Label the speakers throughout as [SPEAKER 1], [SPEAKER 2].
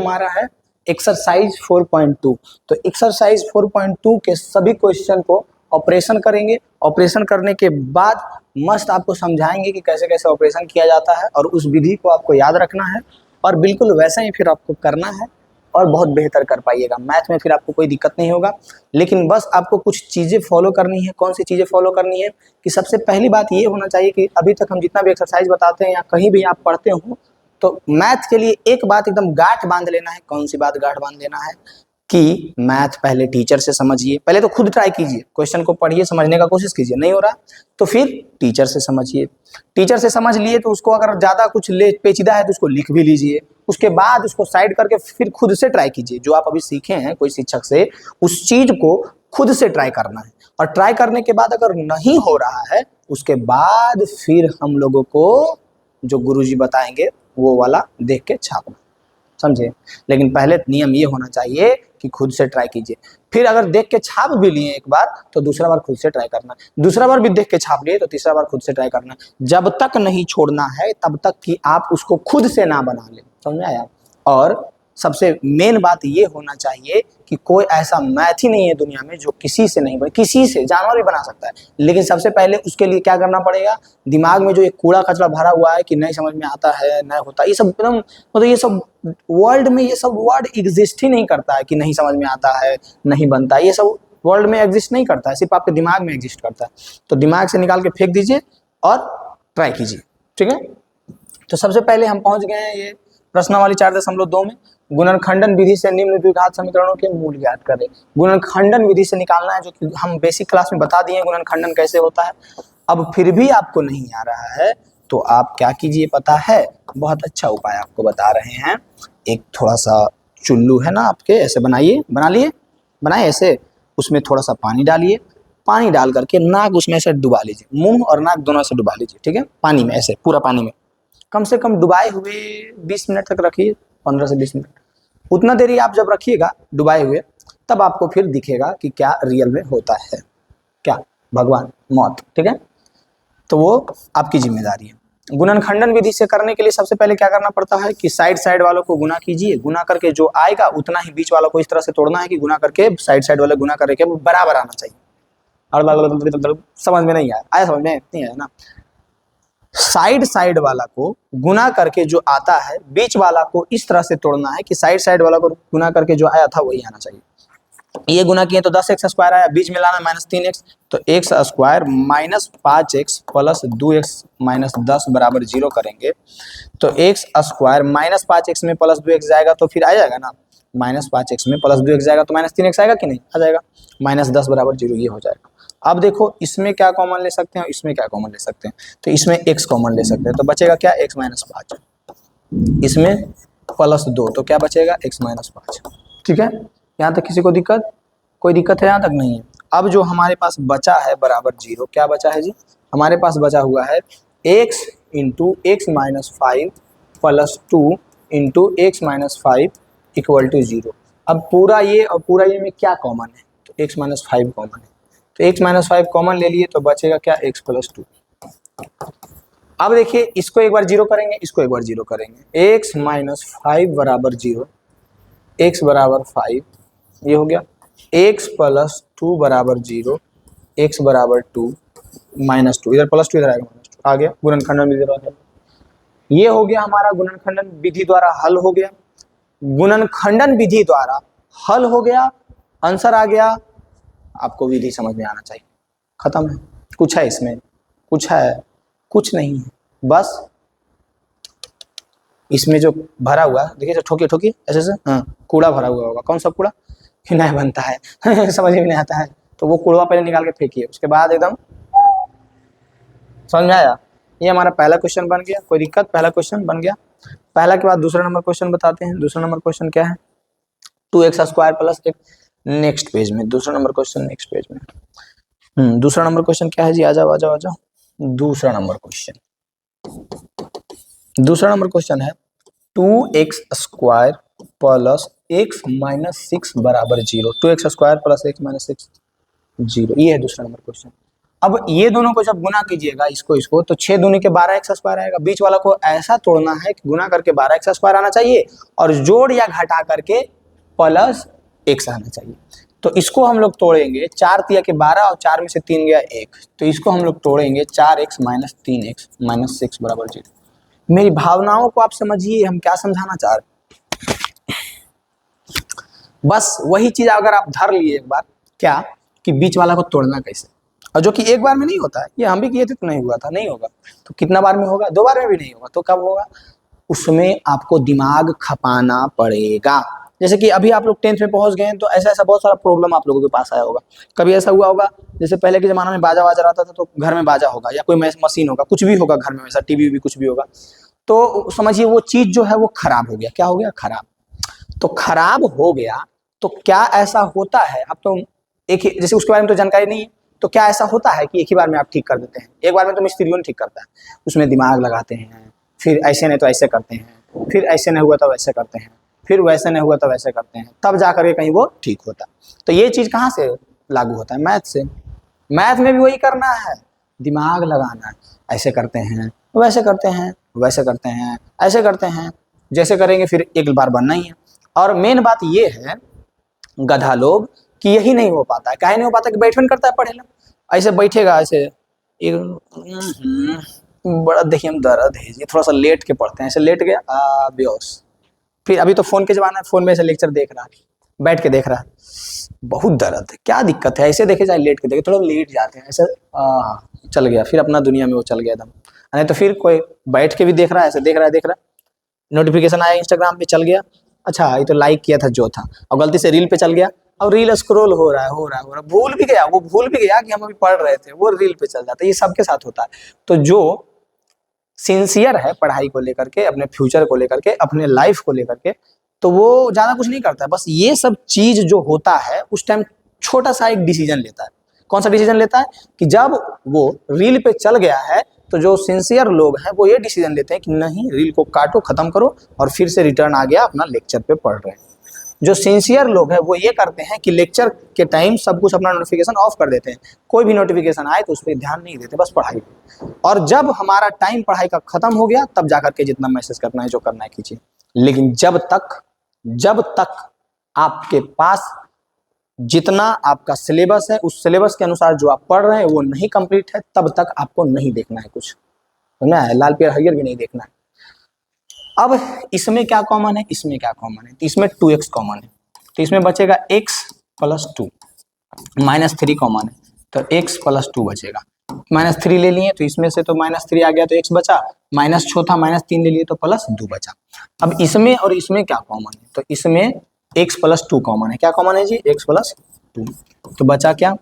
[SPEAKER 1] हमारा है एक्सरसाइज 4.2। तो एक्सरसाइज 4.2 के सभी क्वेश्चन को ऑपरेशन करेंगे। ऑपरेशन करने के बाद मस्त आपको समझाएंगे कि कैसे कैसे ऑपरेशन किया जाता है और उस विधि को आपको याद रखना है और बिल्कुल वैसा ही फिर आपको करना है और बहुत बेहतर कर पाइएगा। मैथ में फिर आपको कोई दिक्कत नहीं होगा, लेकिन बस आपको कुछ चीज़ें फॉलो करनी है। कौन सी चीज़ें फॉलो करनी है कि सबसे पहली बात ये होना चाहिए कि अभी तक हम जितना भी एक्सरसाइज बताते हैं या कहीं भी आप पढ़ते हो, तो मैथ के लिए एक बात एकदम गांठ बांध लेना है। कौन सी बात गांठ बांध लेना है कि मैथ पहले टीचर से समझिए। पहले तो खुद ट्राई कीजिए, क्वेश्चन को पढ़िए, समझने का कोशिश कीजिए, नहीं हो रहा तो फिर टीचर से समझिए। टीचर से समझ लिए तो उसको अगर ज़्यादा कुछ पेचीदा है तो उसको लिख भी लीजिए। उसके बाद उसको साइड करके फिर खुद से ट्राई कीजिए। जो आप अभी सीखे हैं कोई शिक्षक से, उस चीज को खुद से ट्राई करना है। और ट्राई करने के बाद अगर नहीं हो रहा है, उसके बाद फिर हम लोगों को जो गुरुजी बताएंगे वो वाला देख के छापना, समझे। लेकिन पहले नियम ये होना चाहिए कि खुद से ट्राई कीजिए। फिर अगर देख के छाप भी लिए एक बार तो दूसरा बार खुद से ट्राई करना, दूसरा बार भी देख के छाप लिए तो तीसरा बार खुद से ट्राई करना। जब तक नहीं छोड़ना है तब तक कि आप उसको खुद से ना बना ले, समझ में आया। और सबसे मेन बात ये होना चाहिए कि कोई ऐसा मैथ ही नहीं है दुनिया में जो किसी से नहीं बने। किसी से जानवर भी बना सकता है, लेकिन सबसे पहले उसके लिए क्या करना पड़ेगा, दिमाग में जो एक कूड़ा कचरा भरा हुआ है कि नहीं समझ में आता है, नहीं होता, ये सब एकदम मतलब ये सब वर्ल्ड में ये सब वर्ड एग्जिस्ट ही नहीं करता है कि नहीं समझ में आता है, नहीं बनता, ये सब वर्ल्ड में एग्जिस्ट नहीं करता है, सिर्फ आपके दिमाग में एग्जिस्ट करता है। तो दिमाग से निकाल के फेंक दीजिए और ट्राई कीजिए, ठीक है। तो सबसे पहले हम पहुंच गए हैं ये प्रश्नावली 4.2 में। गुणनखंडन विधि से निम्न द्विघात समीकरणों के मूल ज्ञात करें। गुणनखंडन विधि से निकालना है, जो कि हम बेसिक क्लास में बता दिए गुणनखंडन कैसे होता है। अब फिर भी आपको नहीं आ रहा है तो आप क्या कीजिए पता है, बहुत अच्छा उपाय आपको बता रहे हैं। एक थोड़ा सा चुल्लू है ना आपके, ऐसे बनाइए, बना लिए, बनाए ऐसे, उसमें थोड़ा सा पानी डालिए। पानी डाल करके नाक उसमें से डुबा लीजिए, मुंह और नाक दोनों से डुबा लीजिए, ठीक है। पानी में ऐसे पूरा पानी में कम से कम डुबाए हुए 20 मिनट तक रखिए, 15 से 20 मिनट। उतना देरी आप जब रखिएगा डुबाए हुए, तब आपको फिर दिखेगा कि क्या रियल में होता है, क्या भगवान मौत, ठीक है। तो वो आपकी जिम्मेदारी है। गुणनखंडन विधि से करने के लिए सबसे पहले क्या करना पड़ता है कि साइड साइड वालों को गुना कीजिए। गुना करके जो आएगा उतना ही बीच वालों को इस तरह से तोड़ना है कि गुना करके साइड साइड वाले गुना करके बराबर आना चाहिए। और समझ में नहीं आया, समझ में नहीं आया ना। साइड साइड वाला को गुना करके जो आता है, बीच वाला को इस तरह से तोड़ना है कि साइड साइड वाला को गुना करके जो आया था वही आना चाहिए। ये गुना किए तो 10x स्क्वायर आया, बीच में लाना -3x, तो x square -5x plus 2x minus 10 बराबर 0 करेंगे। तो x स्क्वायर -5x में प्लस 2x जाएगा तो फिर आ जाएगा ना, -5x में प्लस 2x जाएगा तो -3x आएगा कि नहीं, आ जाएगा। -10 बराबर 0 ये हो जाएगा। अब देखो इसमें क्या कॉमन ले सकते हैं, इसमें क्या कॉमन ले सकते हैं, तो इसमें x कॉमन ले सकते हैं, तो बचेगा क्या, x -5। इसमें +2 तो क्या बचेगा, x -5, ठीक है। यहाँ तक किसी को दिक्कत, कोई दिक्कत है यहाँ तक नहीं है। अब जो हमारे पास बचा है बराबर 0, क्या बचा है जी, हमारे पास बचा हुआ है x into x -5 plus 2 into x -5 equal to 0। अब पूरा ये और पूरा ये में क्या कॉमन है, तो x -5 कॉमन है, तो x -5 कॉमन ले लिए तो बचेगा क्या, x + 2। अब देखिए इसको एक बार 0 करेंगे, इसको एक बार 0 करेंगे, x -5 बराबर 0, x बराबर 5, ये हो गया। x + 2 बराबर 0, x बराबर 2 -2, इधर +2 इधर आएगा -2, आ गया गुणनखंडन विधि द्वारा। ये हो गया हमारा गुणनखंडन विधि द्वारा हल हो गया। गुणनखंडन विधि द्वारा हल हो गया, आंसर आ गया, आपको विधि समझ में आना चाहिए, खत्म है। कुछ है इसमें, कुछ है, कुछ नहीं है, बस इसमें जो भरा हुआ देखिए, तो ठोकी ठोकी ऐसे से, हाँ कूड़ा भरा हुआ होगा, कौन सा कूड़ा, नहीं बनता है समझ में नहीं आता है, तो वो कूड़ा पहले निकाल के फेंकिए, उसके बाद एकदम समझ में आया। ये हमारा पहला क्वेश्चन बन गया, कोई दिक्कत, पहला क्वेश्चन बन गया। पहला के बाद दूसरा नंबर क्वेश्चन बताते हैं। दूसरा नंबर क्वेश्चन क्या है, 2x square plus 1, next page में दूसरा नंबर क्वेश्चन, नेक्स्ट पेज में। दूसरा नंबर क्वेश्चन क्या है जी, आ जाओ आ जाओ आ जाओ। दूसरा नंबर क्वेश्चन है 2x स्क्वायर प्लस x -6 बराबर 0, 2x स्क्वायर प्लस x -6 0, ये है दूसरा नंबर क्वेश्चन। अब ये दोनों को जब गुना कीजिएगा इसको तो 6 दूनी के 12 एक्स स्क्वायर आएगा। बीच वाला को ऐसा तोड़ना है कि गुना करके 12 एक्स स्क्वायर आना चाहिए और जोड़ या घटा करके प्लस एक्स आना चाहिए। तो इसको हम लोग तोड़ेंगे, 4 तिया के 12 और 4 में से 3 गया 1, तो इसको हम लोग तोड़ेंगे 4x माइनस 3x माइनस 6 बराबर 0। मेरी भावनाओं को आप समझिए, हम क्या समझाना चाह रहे हैं। बस वही चीज अगर आप धर लिए एक बार, क्या कि बीच वाला को तोड़ना कैसे, और जो कि एक बार में नहीं होता है, ये हम भी किए थे तो नहीं हुआ था, नहीं होगा तो कितना बार में होगा, 2 बार में भी नहीं होगा तो कब होगा, उसमें आपको दिमाग खपाना पड़ेगा। जैसे कि अभी आप लोग 10th में पहुंच गए हैं तो ऐसा ऐसा बहुत सारा प्रॉब्लम आप लोगों के पास आया होगा। कभी ऐसा हुआ होगा जैसे पहले के जमाना में बाजा वाजा रहता था तो घर में बाजा होगा या कोई मशीन होगा, कुछ भी होगा घर में, वैसा टीवी भी कुछ भी होगा, तो समझिए वो चीज जो है वो खराब हो गया। क्या हो गया? खराब। तो खराब हो गया तो क्या ऐसा होता है, अब तो एक ही, जैसे उसके बारे में तो जानकारी नहीं है, तो क्या ऐसा होता है कि एक ही बार में आप ठीक कर देते हैं? एक बार में तो मिस्त्रियों ने ठीक करता है, उसमें दिमाग लगाते हैं, फिर ऐसे नहीं तो ऐसे करते हैं, फिर ऐसे नहीं हुआ तो वैसे करते हैं, फिर वैसे नहीं हुआ तो वैसे करते हैं, तब जा करके कहीं वो ठीक होता। तो ये चीज कहाँ से लागू होता है? मैथ से। मैथ में भी वही करना है, दिमाग लगाना है। ऐसे करते हैं, वैसे करते हैं, वैसे करते हैं, ऐसे करते हैं, जैसे करेंगे फिर एक बार बनना ही है। और मेन बात ये है गधा लोग कि यही नहीं हो पाता है। काहे नहीं हो पाता? कि बैठन करता है पढ़ेला, ऐसे बैठेगा ऐसे बड़ा देखिए हम दर्द है, ये थोड़ा सा लेट के पढ़ते हैं, ऐसे लेट गया बेहोश। फिर अभी तो फोन के जमाना है, फोन में ऐसे लेक्चर देख रहा है, बैठ के देख रहा है, बहुत दर्द है, क्या दिक्कत है? ऐसे देखे चाहे लेट के देखे, थोड़ा लेट जाते हैं ऐसे, चल गया, फिर अपना दुनिया में वो चल गया एकदम। नहीं तो फिर कोई बैठ के भी देख रहा है, ऐसे देख रहा है, नोटिफिकेशन आया इंस्टाग्राम पे, चल गया, अच्छा ये तो लाइक किया था जो था, और गलती से रील पे चल गया, और रील स्क्रॉल हो रहा है, भूल भी गया, वो भूल भी गया कि हम अभी पढ़ रहे थे, वो रील पे चल जाता है। ये सबके साथ होता है। तो जो सिंसियर है पढ़ाई को लेकर के, अपने फ्यूचर को लेकर के, अपने लाइफ को लेकर के, तो वो ज्यादा कुछ नहीं करता है, बस ये सब चीज जो होता है उस टाइम छोटा सा एक डिसीजन लेता है। कौन सा डिसीजन लेता है? कि जब वो रील पे चल गया है तो जो सिंसियर लोग हैं वो ये डिसीजन लेते हैं कि नहीं, रील को काटो, खत्म करो, और फिर से रिटर्न आ गया, अपना लेक्चर पे पढ़ रहे हैं। जो सिंसियर लोग हैं वो ये करते हैं कि लेक्चर के टाइम सब कुछ अपना नोटिफिकेशन ऑफ कर देते हैं, कोई भी नोटिफिकेशन आए तो उस पर ध्यान नहीं देते, बस पढ़ाई। और जब हमारा टाइम पढ़ाई का खत्म हो गया तब जाकर के जितना मैसेज करना है, जो करना है कीजिए। लेकिन जब तक आपके पास जितना आपका सिलेबस है, उस सिलेबस के अनुसार जो आप पढ़ रहे हैं वो नहीं कंप्लीट है, तब तक आपको नहीं देखना है कुछ, समझना है, लाल पीला हरियर भी नहीं देखना है। अब इसमें क्या कॉमन है, इसमें क्या कॉमन है? तो इसमें 2x कॉमन है, तो इसमें बचेगा x प्लस 2, -3 कॉमन है, तो x प्लस 2 बचेगा। -3 ले लिए तो इसमें से तो -3 आ गया तो x बचा, माइनस था -3 ले लिए तो +2 बचा। अब इसमें और इसमें क्या कॉमन है? तो इसमें x प्लस 2 कॉमन है। क्या कॉमन है जी? x प्लस 2, तो बचा क्या?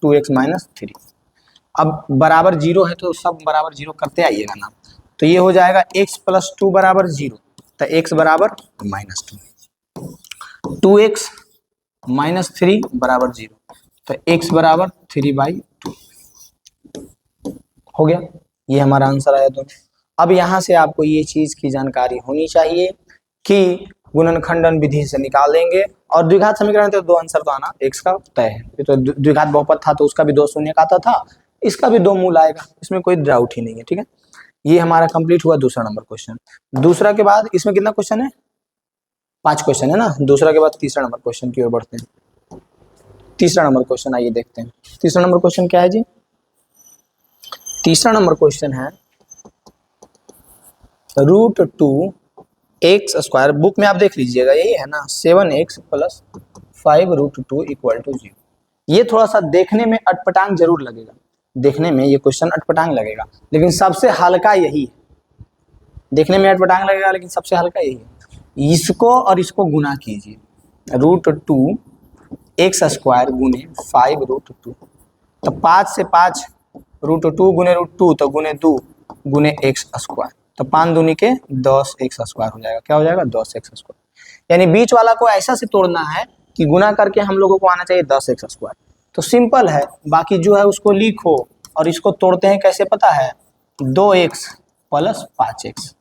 [SPEAKER 1] 2x minus 3। अब बराबर 0 है तो सब बराबर 0 करते आइएगा ना, तो ये हो जाएगा x प्लस 2 बराबर 0, तो x बराबर -2, 2x माइनस 3 बराबर 0, तो x बराबर 3/2 हो गया। ये हमारा आंसर आया दोनों। अब यहाँ से आपको ये चीज की जानकारी होनी चाहिए कि गुणनखंडन विधि से निकालेंगे, और द्विघात समीकरण तो 2 आंसर तो आना x का तय है। ये तो द्विघात बहुपद था तो उसका भी 2 शून्य का आता था, इसका भी 2 मूल आएगा, इसमें कोई डाउट ही नहीं है। ठीक है, ये हमारा कंप्लीट हुआ दूसरा नंबर क्वेश्चन। दूसरा के बाद इसमें कितना क्वेश्चन है? 5 क्वेश्चन है ना। दूसरा के बाद तीसरा नंबर क्वेश्चन की ओर बढ़ते हैं। तीसरा नंबर क्वेश्चन आइए देखते हैं। तीसरा नंबर क्वेश्चन क्या है जी? तीसरा नंबर क्वेश्चन है √2x²। बुक में आप देख लीजिएगा, यही है ना, 7x + 5√2 = 0। ये थोड़ा सा देखने में अटपटांग जरूर लगेगा, देखने में ये क्वेश्चन अटपटांग लगेगा, लेकिन सबसे हल्का यही है। देखने में अटपटांग लगेगा लेकिन सबसे हल्का यही है। इसको और इसको गुना कीजिए, √2x² गुने 5√2, तो 5 से 5 √2 गुने √2 तो गुने 2 गुने x², तो 5 दूनी के 10x² हो जाएगा। क्या हो जाएगा? 10x²। यानी बीच वाला को ऐसा से तोड़ना है कि गुना करके हम लोगों को आना चाहिए 10x²। तो सिंपल है, बाकी जो है उसको लिखो, और इसको तोड़ते हैं कैसे पता है? 2x + 5x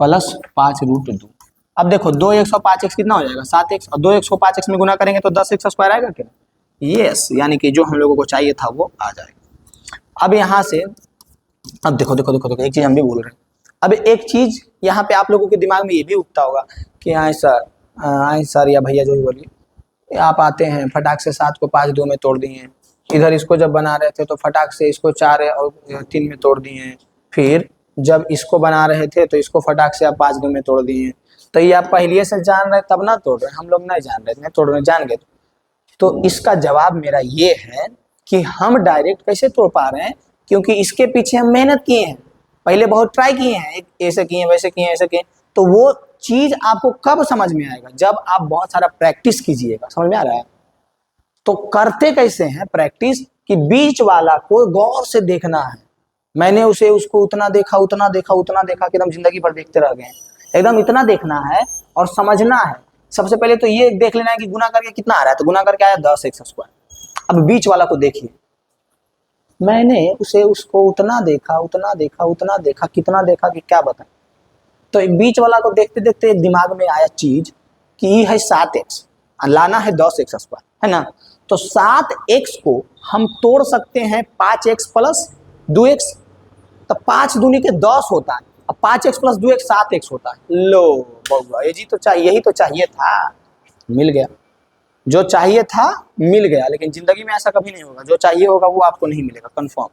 [SPEAKER 1] + 5√2। अब देखो 2x और 5x कितना हो जाएगा? 7x, और 2x को 5x में गुना करेंगे तो 10x² आएगा क्या? यस, यानी कि जो हम लोगों को चाहिए था वो आ जाएगा। अब यहाँ से अब देखो देखो देखो देखो एक चीज हम भी बोल रहे हैं। अब एक चीज यहाँ पे आप लोगों के दिमाग में ये भी उठता होगा कि हाँ सर या भैया जो भी बोलिए, आप आते हैं फटाक से 7 को 5 2 में तोड़ दिए, इधर इसको जब बना रहे थे तो फटाक से इसको 4 और 3 में तोड़ दिए, फिर जब इसको बना रहे थे तो इसको फटाक से आप 5 2 में तोड़ दिए। तो ये आप पहले से जान रहे तब ना तोड़ रहे, हम लोग नहीं जान रहे, नहीं तोड़ रहे, जान गए। तो इसका जवाब मेरा ये है कि हम डायरेक्ट कैसे तोड़ पा रहे हैं, क्योंकि इसके पीछे हम मेहनत किए हैं, पहले बहुत ट्राई किए हैं, ऐसे किए वैसे किए ऐसे किए। तो वो चीज आपको कब समझ में आएगा, जब आप बहुत सारा प्रैक्टिस कीजिएगा। समझ में आ रहा है? तो करते कैसे हैं प्रैक्टिस, कि बीच वाला को गौर से देखना है। मैंने उसे उसको उतना देखा उतना देखा उतना देखा कि एकदम जिंदगी भर देखते रह गए, एकदम इतना देखना है और समझना है। सबसे पहले तो ये देख लेना है कि गुना करके कितना आ रहा है, तो गुना करके आया 10x²। अब बीच वाला को देखिए, मैंने उसे उसको उतना देखा उतना देखा उतना देखा, कितना देखा कि क्या बताएं। तो बीच वाला को देखते देखते दिमाग में आया चीज कि ये है 7x, लाना है 10x², है ना। तो 7x को हम तोड़ सकते हैं 5x + 2x। तो 5 दूनी के 10 होता है, अब 5x + 2x 7x होता है। लो बउआ, ये जी तो चाहिए, यही तो चाहिए था, मिल गया। जो चाहिए था मिल गया, लेकिन जिंदगी में ऐसा कभी नहीं होगा, जो चाहिए होगा वो आपको नहीं मिलेगा कंफर्म।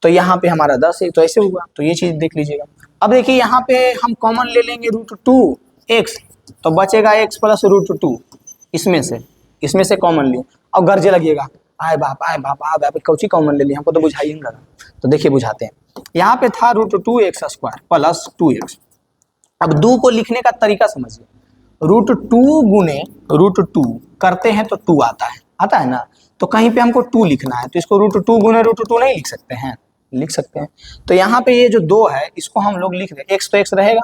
[SPEAKER 1] तो यहाँ पे हमारा 10 है, तो ऐसे हुआ। तो ये चीज देख लीजिएगा। अब देखिए यहाँ पे हम कॉमन ले लेंगे √2x, तो बचेगा x + √2। इसमें से कॉमन लिया, और गर्जे लगिएगा, आए बाप आए बाप आए बाप, कौची कॉमन ले लिया, हमको तो बुझाइए नहीं लगा। तो देखिए बुझाते हैं। यहाँ पे था √2x² + 2x। अब 2 को लिखने का तरीका समझिए, √2 गुने √2 करते हैं तो 2 आता है ना। तो कहीं पे हमको 2 लिखना है, तो इसको √2 गुने √2 नहीं लिख सकते हैं, लिख सकते हैं। तो यहाँ पे ये जो 2 है इसको हम लोग लिख दें, x तो x रहेगा,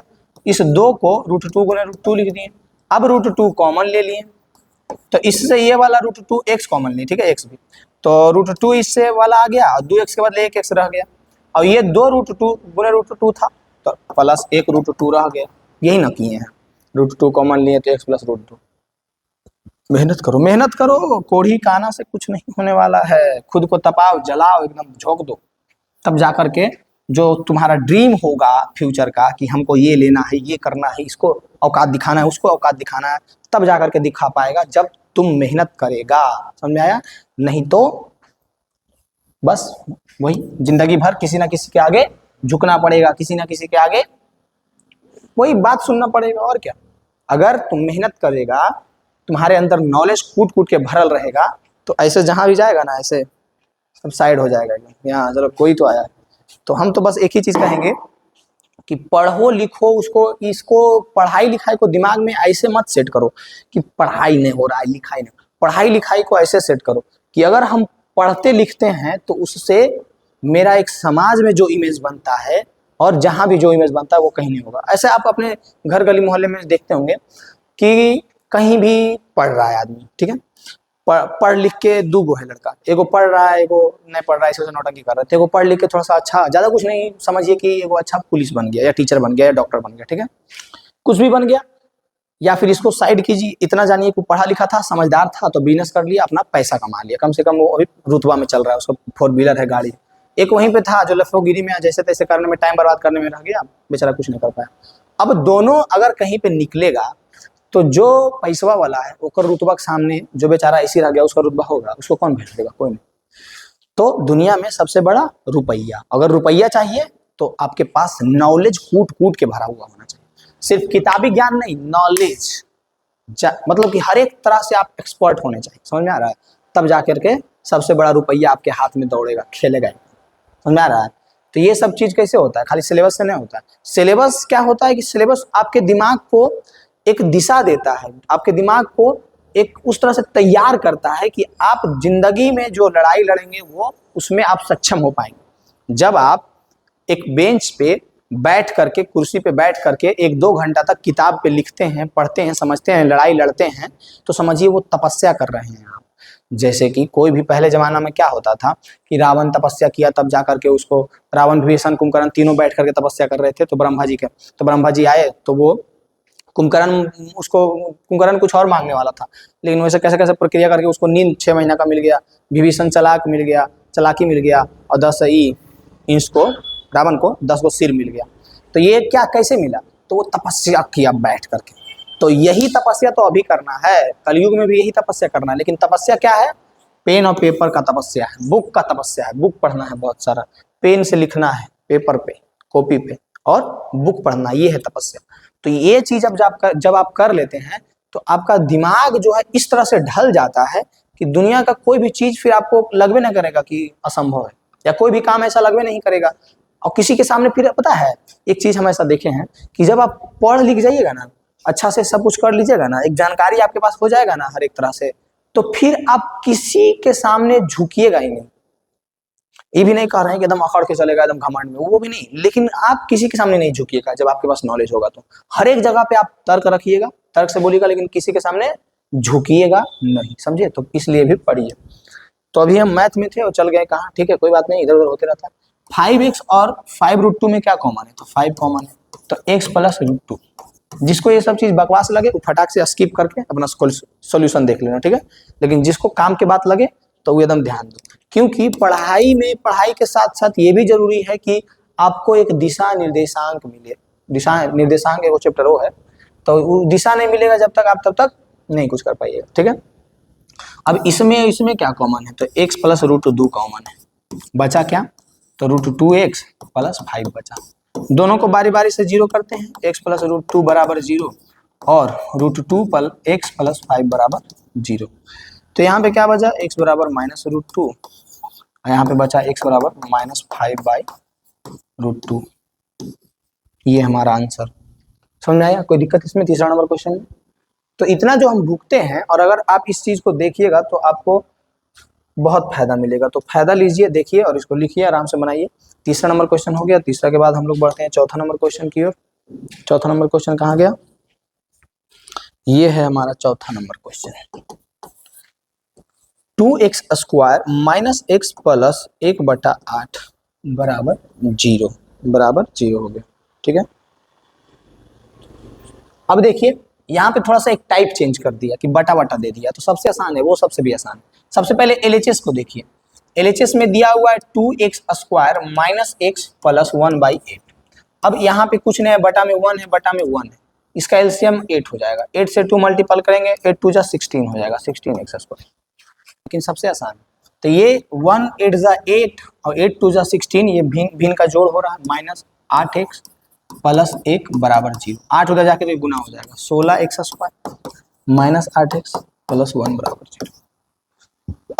[SPEAKER 1] इस 2 को √2 गुने √2 लिख दिए। अब √2 कॉमन ले लिए, तो इससे ये वाला √2x कॉमन लिए, ठीक है, x भी। तो √2 इससे वाला आ गया, और 2x के बदले 1x रह गया, और ये 2 √2 गुने √2 था, तो प्लस 1 √2 रह गया। यही ना किए हैं, √2 कॉमन लिए तो x + √2। मेहनत करो मेहनत करो, कोढ़ी काना से कुछ नहीं होने वाला है। खुद को तपाओ जलाओ, एकदम झोंक दो, तब जा करके जो तुम्हारा ड्रीम होगा फ्यूचर का, कि हमको ये लेना है, ये करना है, इसको औकात दिखाना है, उसको औकात दिखाना है, तब जा करके दिखा पाएगा जब तुम मेहनत करेगा। समझ में आया? नहीं तो बस वही जिंदगी भर किसी ना किसी के आगे झुकना पड़ेगा, किसी ना किसी के आगे वही बात सुनना पड़ेगा, और क्या। अगर तुम मेहनत करेगा, तुम्हारे अंदर नॉलेज कूट कूट के भरल रहेगा, तो ऐसे जहां भी जाएगा ना, ऐसे सब साइड हो जाएगा। यहाँ चलो कोई तो आया। तो हम तो बस एक ही चीज कहेंगे कि पढ़ो लिखो उसको, इसको पढ़ाई लिखाई को दिमाग में ऐसे मत सेट करो कि पढ़ाई नहीं हो रहा है लिखाई नहीं। पढ़ाई लिखाई को ऐसे सेट करो कि अगर हम पढ़ते लिखते हैं तो उससे मेरा एक समाज में जो इमेज बनता है, और जहां भी जो इमेज बनता है वो कहीं नहीं होगा। ऐसे आप अपने घर गली मोहल्ले में देखते होंगे कि कहीं भी पढ़ रहा है आदमी, ठीक है, पढ़ लिख के 2 गो है लड़का, एगो पढ़ रहा है एगो नहीं पढ़ रहा है, इसे नौटंकी कर रहे थे। एगो पढ़ लिख के थोड़ा सा अच्छा, ज्यादा कुछ नहीं समझिए कि एगो अच्छा पुलिस बन गया या टीचर बन गया या डॉक्टर बन गया, ठीक है, कुछ भी बन गया। या फिर इसको साइड कीजिए, इतना जानिए कि पढ़ा लिखा था, समझदार था, तो बिजनेस कर लिया, अपना पैसा कमा लिया, कम से कम वो अभी रुतबा में चल रहा है, उसका 4 व्हीलर है गाड़ी। एक वहीं पे था जो लफोगिरी में जैसे तैसे करने में, टाइम बर्बाद करने में रह गया, बेचारा कुछ नहीं कर पाया। अब दोनों अगर कहीं पे निकलेगा, तो जो पैसवा वाला है ओकर रुतबा के सामने जो बेचारा ऐसी रह गया, उसका रुतबा होगा, उसको कौन भेज देगा? कोई नहीं। तो दुनिया में सबसे बड़ा रुपया, अगर रुपया चाहिए तो आपके पास नॉलेज कूट कूट के भरा हुआ होना चाहिए। सिर्फ किताबी ज्ञान नहीं, नॉलेज, मतलब कि हर एक तरह से आप एक्सपर्ट होने चाहिए। समझ में आ रहा है? तब जाकर के सबसे बड़ा रुपया आपके हाथ में दौड़ेगा, खेलेगा। समझ में आ रहा है? तो ये सब चीज कैसे होता है? खाली सिलेबस से नहीं होता है। सिलेबस क्या होता है कि सिलेबस आपके दिमाग को एक दिशा देता है, आपके दिमाग को एक उस तरह से तैयार करता है कि आप जिंदगी में जो लड़ाई लड़ेंगे वो उसमें आप सक्षम हो पाएंगे। जब आप एक बेंच पे बैठ करके, कुर्सी पे बैठ करके 1-2 घंटा तक किताब पे लिखते हैं, पढ़ते हैं, समझते हैं, लड़ाई लड़ते हैं, तो समझिए वो तपस्या कर रहे हैं आप। जैसे कि कोई भी पहले जमाना में क्या होता था कि रावण तपस्या किया, तब जा करके उसको रावण, विभीषण, कुंभकर्ण तीनों बैठ करके तपस्या कर रहे थे, तो ब्रह्मा जी आए, तो वो कुंभकर्ण कुछ और मांगने वाला था, लेकिन वैसे कैसे कैसे प्रक्रिया करके उसको नींद 6 महीना का मिल गया, विभीषण चालाक मिल गया, चालाकी मिल गया, और 10 इंच को रावण को 10 को सिर मिल गया। तो ये क्या कैसे मिला? तो वो तपस्या किया बैठ करके। तो यही तपस्या तो अभी करना है, कलयुग में भी यही तपस्या करना है। लेकिन तपस्या क्या है? पेन और पेपर का तपस्या है, बुक का तपस्या है। बुक पढ़ना है बहुत सारा, पेन से लिखना है पेपर पे, कॉपी पे, और बुक पढ़ना, ये है तपस्या। तो ये चीज अब जब आप कर लेते हैं तो आपका दिमाग जो है इस तरह से ढल जाता है कि दुनिया का कोई भी चीज फिर आपको लगवे नहीं करेगा कि असंभव है, या कोई भी काम ऐसा लगवे नहीं करेगा। और किसी के सामने फिर पता है एक चीज हम ऐसा देखे हैं कि जब आप पढ़ लिख जाइएगा ना, अच्छा से सब कुछ कर लीजिएगा ना, एक जानकारी आपके पास हो जाएगा ना हर एक तरह से, तो फिर आप किसी के सामने झुकिएगा ही नहीं। ये भी नहीं कह रहे हैं कि एकदम अकड़ के चलेगा, एकदम घमंड में, वो भी नहीं, लेकिन आप किसी के सामने नहीं झुकिएगा। जब आपके पास नॉलेज होगा तो हर एक जगह पे आप तर्क रखिएगा, तर्क से बोलिएगा, लेकिन किसी के सामने झुकिएगा नहीं, समझिए। तो इसलिए भी पढ़िए। तो अभी हम मैथ में थे और चल गए कहाँ, ठीक है, कोई बात नहीं, इधर उधर होते रहता है। 5x और 5√2 में क्या कॉमन है? तो 5 कॉमन है, तो x प्लस √2। जिसको ये सब चीज बकवास लगे वो फटाक से स्किप करके अपना सॉल्यूशन देख लेना, ठीक है। लेकिन जिसको काम के बात लगे तो वो एकदम ध्यान दो, क्योंकि पढ़ाई के साथ साथ ये भी जरूरी है कि आपको एक दिशा निर्देशांक मिले। दिशा निर्देशांक एगो चैप्टर वो है, तो वो दिशा नहीं मिलेगा जब तक आप, तब तक नहीं कुछ कर पाइएगा, ठीक है। अब इसमें क्या कॉमन है? तो x प्लस √2 कॉमन है, बचा क्या? तो √2x प्लस 5 बचा। दोनों को बारी बारी से जीरो करते हैं, x प्लस √2 बराबर 0 और √2 पर x प्लस 5 बराबर 0। तो यहाँ पे क्या बचा? x बराबर -√2, यहाँ पे बचा x बराबर -5/√2। ये हमारा आंसर। समझ में आया? कोई दिक्कत इसमें? तीसरा नंबर क्वेश्चन में तो इतना जो हम भुगते हैं, और अगर आप इस चीज को देखिएगा तो आपको बहुत फायदा मिलेगा। तो फायदा लीजिए, देखिए और इसको लिखिए, आराम से बनाइए। तीसरा नंबर क्वेश्चन हो गया। तीसरा के बाद हम लोग बढ़ते हैं चौथा नंबर क्वेश्चन की ओर। चौथा नंबर क्वेश्चन कहाँ गया? ये है हमारा चौथा number question. 2x² minus x plus 1/8 बराबर 0 हो गया, ठीक है। अब देखिए यहाँ पे थोड़ा सा एक टाइप चेंज कर दिया कि बटा बटा दे दिया, तो सबसे आसान है वो, सबसे भी आसान है। सबसे पहले LHS को देखिए। LHS में दिया हुआ है 2x² माइनस x प्लस 1/8। अब यहाँ पे कुछ नहीं है, बटा में 1 है, बटा में 1 है, इसका एलसीएम 8 हो जाएगा। 8 से 2 मल्टीपल करेंगे, 8 2 जा 16 हो जाएगा, 16x²। लेकिन सबसे आसान, तो ये 1 8 जा 8 और 8 2 जा 16, ये भिन्न का जोड़ हो रहा है, -8x प्लस 1 बराबर 0। 8 उधर जाके तो गुना हो जाएगा, 16x² माइनस 8x प्लस 1 बराबर 0।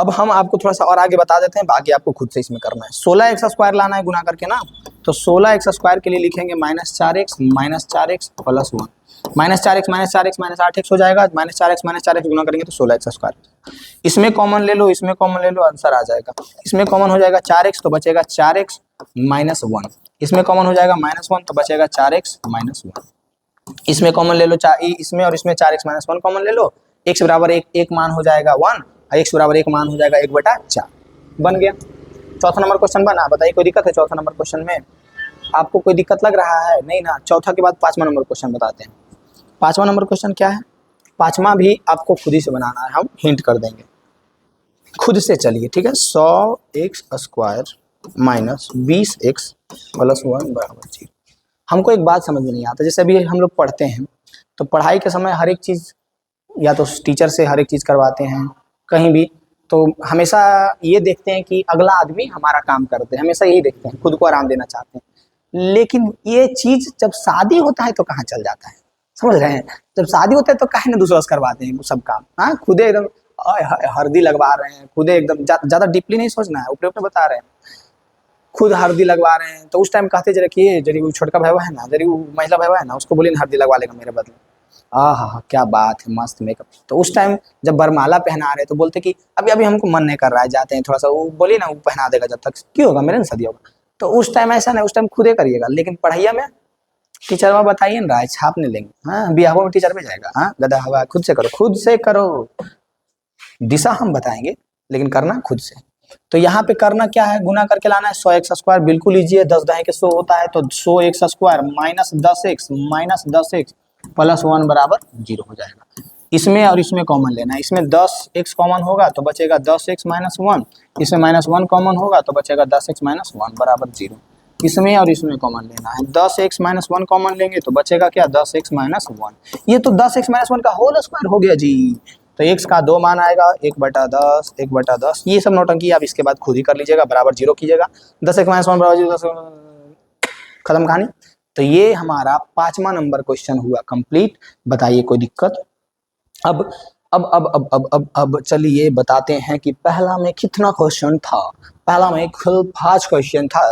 [SPEAKER 1] अब हम आपको थोड़ा सा और आगे बता देते हैं, बाकी आपको खुद से इसमें करना है। 16x² लाना है गुना करके ना, तो 16x² के लिए लिखेंगे -4x प्लस 1। -4x -8x हो जाएगा, -4x गुना करेंगे तो 16x²। इसमें कॉमन ले लो, इसमें कॉमन ले लो, आंसर आ जाएगा। इसमें कॉमन हो जाएगा 4x, तो बचेगा 4x माइनस 1। इसमें कॉमन हो जाएगा -1, तो बचेगा 4x माइनस 1। इसमें कॉमन ले लो, इसमें और इसमें 4x माइनस 1 कॉमन ले लो। x बराबर एक मान हो जाएगा 1, और x बराबर 1 मान हो जाएगा 1/4। बन गया। चौथा नंबर क्वेश्चन बना। बताइए कोई दिक्कत है चौथा नंबर क्वेश्चन में? आपको कोई दिक्कत लग रहा है? नहीं ना। चौथा के बाद पांचवा नंबर क्वेश्चन बताते हैं। पांचवा नंबर क्वेश्चन क्या है? पांचवा भी आपको खुद ही से बनाना है, हम हिंट कर देंगे, खुद से चलिए, ठीक है। 100x² माइनस 20x प्लस 1 बराबर 0। हमको एक बात समझ में नहीं आता, जैसे अभी हम लोग पढ़ते हैं तो पढ़ाई के समय हर एक चीज़ या तो टीचर से हर एक चीज़ करवाते हैं, कहीं भी तो हमेशा ये देखते हैं कि अगला आदमी हमारा काम करते हैं, हमेशा यही देखते हैं, खुद को आराम देना चाहते हैं। लेकिन ये चीज़ जब शादी होता है तो कहाँ चल जाता है, समझ रहे हैं? जब शादी होता है तो काहे ना दूसरा से करवाते हैं वो सब काम। हाँ, खुदे एकदम हल्दी लगवा रहे हैं, खुदे एकदम ज़्यादा डीपली नहीं सोचना है, ऊपर ऊपर बता रहे हैं, खुद हल्दी लगवा रहे हैं। तो उस टाइम कहते जरा कि जरी वो छोटका भाई है ना, जरी वो महिला भाई है ना, उसको बोलिए हल्दी लगवा लेगा मेरे बदले। हाँ, क्या बात है, मस्त मेकअप। तो उस टाइम जब बरमाला पहना रहे तो बोलते कि अभी हमको मन नहीं कर रहा है, जाते हैं थोड़ा सा, वो बोलिए ना वो पहना देगा, जब तक क्यों होगा, मेरे ना शादी होगा। तो उस टाइम ऐसा नहीं, उस टाइम खुदे करिएगा। लेकिन पढ़ाइया में टीचर में बताइए ना, राय छाप नहीं लेंगे। हाँ, बिहार में टीचर में जाएगा, हाँ गधा हवा, खुद से करो, खुद से करो। दिशा हम बताएंगे लेकिन करना खुद से। तो यहाँ पे करना क्या है, गुना करके लाना है। 100x² बिल्कुल लीजिए, 10 दाएं के 100 होता है, तो 100x² माइनस 10x प्लस 1 बराबर 0 हो जाएगा। इसमें और इसमें कॉमन लेना है। इसमें 10x कॉमन होगा तो बचेगा 10x माइनस 1, इसमें -1 कॉमन होगा तो बचेगा 10x माइनस 1 बराबर 0। इसमें और इसमें कॉमन लेना है। 10x माइनस 1 कॉमन लेंगे तो बचेगा क्या, 10x माइनस 1। ये तो 10x माइनस 1 का होल स्क्वायर हो गया जी। तो x का 2 मान आएगा 1/10, 1/10। ये सब नौटंकी आप इसके बाद खुद ही कर लीजिएगा, बराबर 0 कीजिएगा। 10x माइनस 1 बराबर 0, खत्म कहानी। तो ये हमारा 5वां नंबर क्वेश्चन हुआ कंप्लीट। बताइए कोई दिक्कत? अब चलिए बताते हैं कि पहला में कितना क्वेश्चन था। पहला में कुल 5 क्वेश्चन था।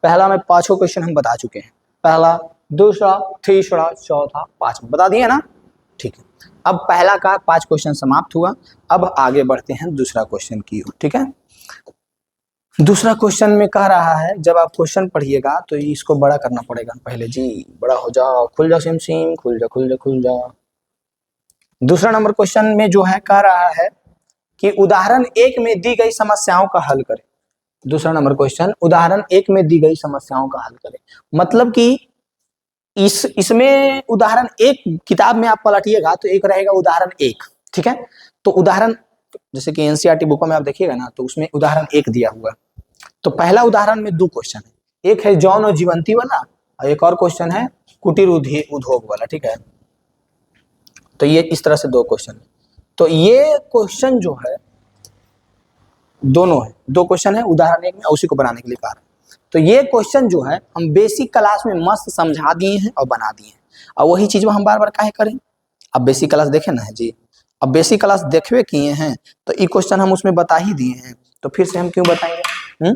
[SPEAKER 1] पहला में 5 क्वेश्चन हम बता चुके हैं। पहला, दूसरा, तीसरा, चौथा, 5वां बता दिए ना। ठीक है, अब पहला का 5 क्वेश्चन समाप्त हुआ। अब आगे बढ़ते हैं दूसरा क्वेश्चन की ओर। ठीक है, दूसरा क्वेश्चन में कह रहा है, जब आप क्वेश्चन पढ़िएगा तो इसको बड़ा करना पड़ेगा पहले जी। बड़ा हो जाओ, खुल जा सिम सिम, खुल जा खुल जा खुल जा। दूसरा नंबर क्वेश्चन में जो है कह रहा है कि उदाहरण 1 में दी गई समस्याओं का हल करें। दूसरा नंबर क्वेश्चन, उदाहरण 1 में दी गई समस्याओं का हल करें। मतलब कि इसमें उदाहरण 1 किताब में आप पलटिएगा तो एक रहेगा उदाहरण 1। ठीक है, तो उदाहरण जैसे कि एनसीईआरटी बुकों में आप देखिएगा ना तो उसमें उदाहरण 1 दिया हुआ। तो पहला उदाहरण में 2 क्वेश्चन है, एक है जौन और जीवंती वाला और एक और क्वेश्चन है कुटीर उद्योग वाला। ठीक है, तो ये इस तरह से 2 क्वेश्चन है। तो ये क्वेश्चन जो है दोनों है, 2 क्वेश्चन है उदाहरण 1 में, उसी को बनाने के लिए कहा। तो ये क्वेश्चन जो है हम बेसिक क्लास में मस्त समझा दिए हैं और बना दिए हैं, और वही चीज हम बार बार काहे करें। अब बेसिक क्लास देखे ना है जी, अब बेसिक क्लास देखवे किए हैं तो ये क्वेश्चन हम उसमें बता ही दिए हैं, तो फिर से हम क्यों बताएंगे?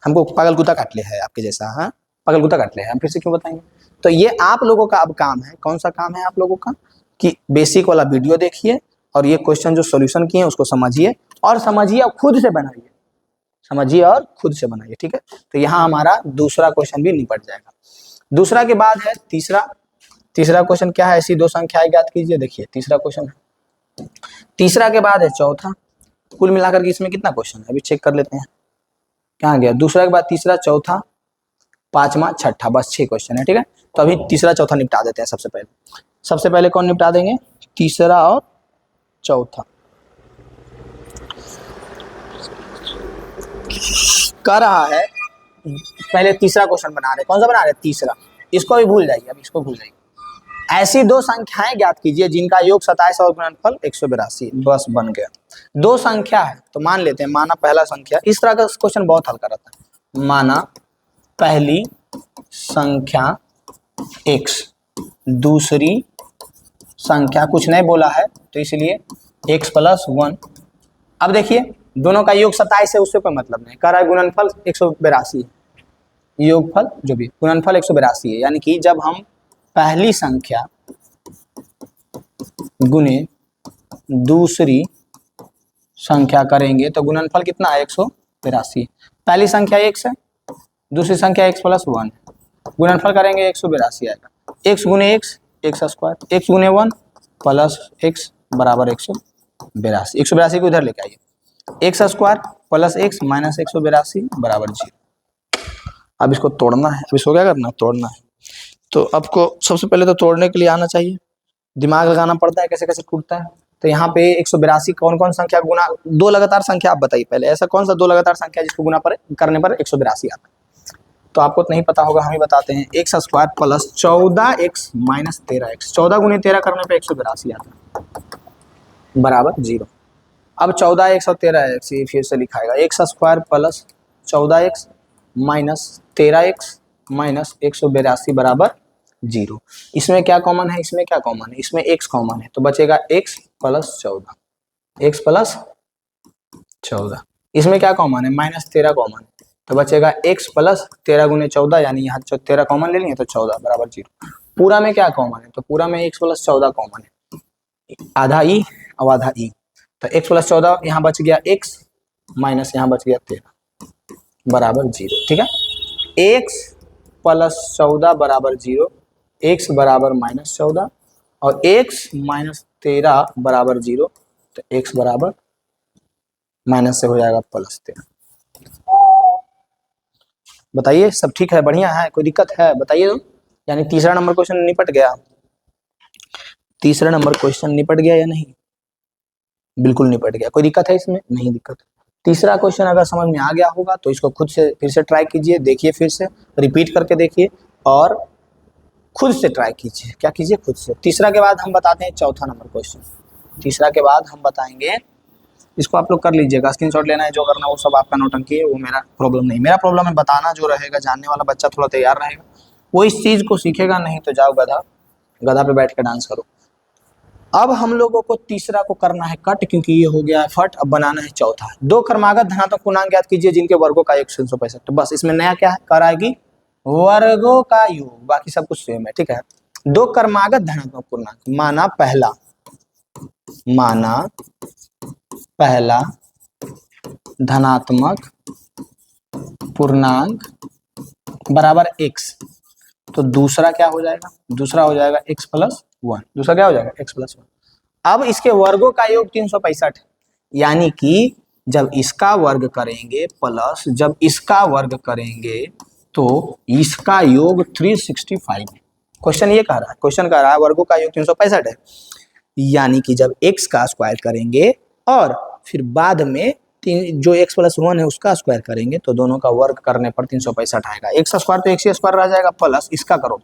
[SPEAKER 1] हमको पागल कुत्ता काट ले है आपके जैसा। हाँ, पागल कुत्ता काट ले है, हम फिर से क्यों बताएंगे? तो ये आप लोगों का अब काम है। कौन सा काम है आप लोगों का? कि बेसिक वाला वीडियो देखिए और ये क्वेश्चन जो सॉल्यूशन किए उसको समझिए और खुद से बनाइए। समझिए और खुद से बनाइए। ठीक है, तो यहाँ हमारा दूसरा क्वेश्चन भी निपट जाएगा। दूसरा के बाद है तीसरा। तीसरा क्वेश्चन क्या है? ऐसी 2 संख्याएं ज्ञात कीजिए। देखिए तीसरा क्वेश्चन है। तीसरा के बाद है चौथा। कुल मिलाकर के इसमें कितना क्वेश्चन है अभी चेक कर लेते हैं। क्या गया? दूसरा के बाद तीसरा, चौथा, 5वां, छठा, बस 6 क्वेश्चन है। ठीक है, तो अभी तीसरा चौथा निपटा देते हैं। सबसे पहले कौन निपटा देंगे? तीसरा और चौथा। कर रहा है, पहले तीसरा क्वेश्चन बना रहे। कौन सा बना रहे? तीसरा। इसको भी भूल जाइए, अब इसको भूल जाइए। ऐसी 2 संख्याएं ज्ञात कीजिए जिनका योग 27 और गुणनफल 182। बस बन गया। 2 संख्या है तो मान लेते हैं, माना पहला संख्या। इस तरह का क्वेश्चन बहुत हल्का रहता है। माना पहली संख्या x, दूसरी संख्या कुछ नहीं बोला है तो इसलिए x + 1। अब देखिए दोनों का योग 27 है, उससे कोई मतलब नहीं। कह रहा है गुणनफल 182 है, योगफल जो भी, गुणनफल 182 है। यानी कि जब हम पहली संख्या गुने दूसरी संख्या करेंगे तो गुणनफल कितना है? 182। पहली संख्या x है, दूसरी संख्या x + 1 है, गुणनफल करेंगे 182 आएगा। x गुने x, x², x गुने 1 प्लस x बराबर 182। 182 को इधर लेके आइए, x² प्लस x माइनस 182 बराबर 0। अब इसको तोड़ना है। अब इसको क्या करना? तोड़ना है। तो आपको सबसे पहले तो तोड़ने के लिए आना चाहिए, दिमाग लगाना पड़ता है कैसे कैसे टूटता है। तो यहाँ पे 182 कौन कौन संख्या गुना, 2 लगातार संख्या आप बताइए पहले। ऐसा कौन सा 2 लगातार संख्या जिसको गुना करने पर 182 आता है? तो आपको तो नहीं पता होगा, हम ही बताते हैं। x² plus 14x minus 13x, 14 गुने 13 करने पे 182 आता है बराबर 0। अब 14x और 13x ये फिर से लिखाएगा। x² plus 14x minus 13x minus 182 बराबर 0। इसमें क्या कॉमन है? इसमें क्या कॉमन है? इसमें x कॉमन है तो बचेगा x + 14, x + 14। इसमें क्या कॉमन है? -13 कॉमन है तो बचेगा x + 13 गुने 14, यानी यहाँ 13 कॉमन ले लेंगे तो 14 बराबर 0। पूरा में क्या कॉमन है? तो पूरा में x + 14 कॉमन है, आधा ई और आधा ई। तो x + 14 यहाँ बच गया x माइनस यहाँ बच गया 13 बराबर 0। ठीक है, x + 14 बराबर 0, x बराबर -14 और x माइनस 13 बराबर 0। तो x बराबर माइनस से हो जाएगा +13। बताइए सब ठीक है? बढ़िया है? कोई दिक्कत है बताइए तो। यानी तीसरा नंबर क्वेश्चन निपट गया। तीसरा नंबर क्वेश्चन निपट गया या नहीं? बिल्कुल निपट गया। कोई दिक्कत है इसमें? नहीं दिक्कत। तीसरा क्वेश्चन अगर समझ में आ गया होगा तो इसको खुद से फिर से ट्राई कीजिए, देखिए, फिर से रिपीट करके देखिए और खुद से ट्राई कीजिए। क्या कीजिए? खुद से। तीसरा के बाद हम बताते हैं चौथा नंबर क्वेश्चन। तीसरा के बाद हम बताएंगे, इसको आप लोग कर लीजिएगा, स्क्रीनशॉट लेना है जो करना वो सब आपका नौटंकी है, वो मेरा प्रॉब्लम नहीं। मेरा प्रॉब्लम है बताना, जो रहेगा जानने वाला बच्चा थोड़ा तैयार रहेगा वो इस चीज को सीखेगा, नहीं तो जाओ गधा, गधा पे बैठ के डांस करो। अब हम लोगों को तीसरा को करना है कट, क्योंकि ये हो गया है फट। अब बनाना है चौथा। दो क्रमागत धनात्मक पूर्णांक ज्ञात कीजिए जिनके वर्गों का योग 365। तो बस इसमें नया क्या है? कराएगी वर्गों का योग, बाकी सब कुछ सेम है, ठीक है। दो क्रमागत धनात्मक पूर्णांक, माना पहला धनात्मक पूर्णांक बराबर x, तो दूसरा क्या हो जाएगा? दूसरा हो जाएगा x+1। दूसरा क्या हो जाएगा? x+1। अब इसके वर्गों का योग 365, यानी कि जब इसका वर्ग करेंगे प्लस जब इसका वर्ग करेंगे तो इसका योग 365 है। क्वेश्चन ये कह रहा है, क्वेश्चन कह रहा है वर्गों का योग 365 है, यानी कि जब x का स्क्वायर करेंगे और फिर बाद में जो x+1 है उसका स्क्वायर करेंगे तो दोनों का वर्ग करने पर 365 आएगा। x स्क्वायर तो x स्क्वायर रह जाएगा, प्लस इसका करो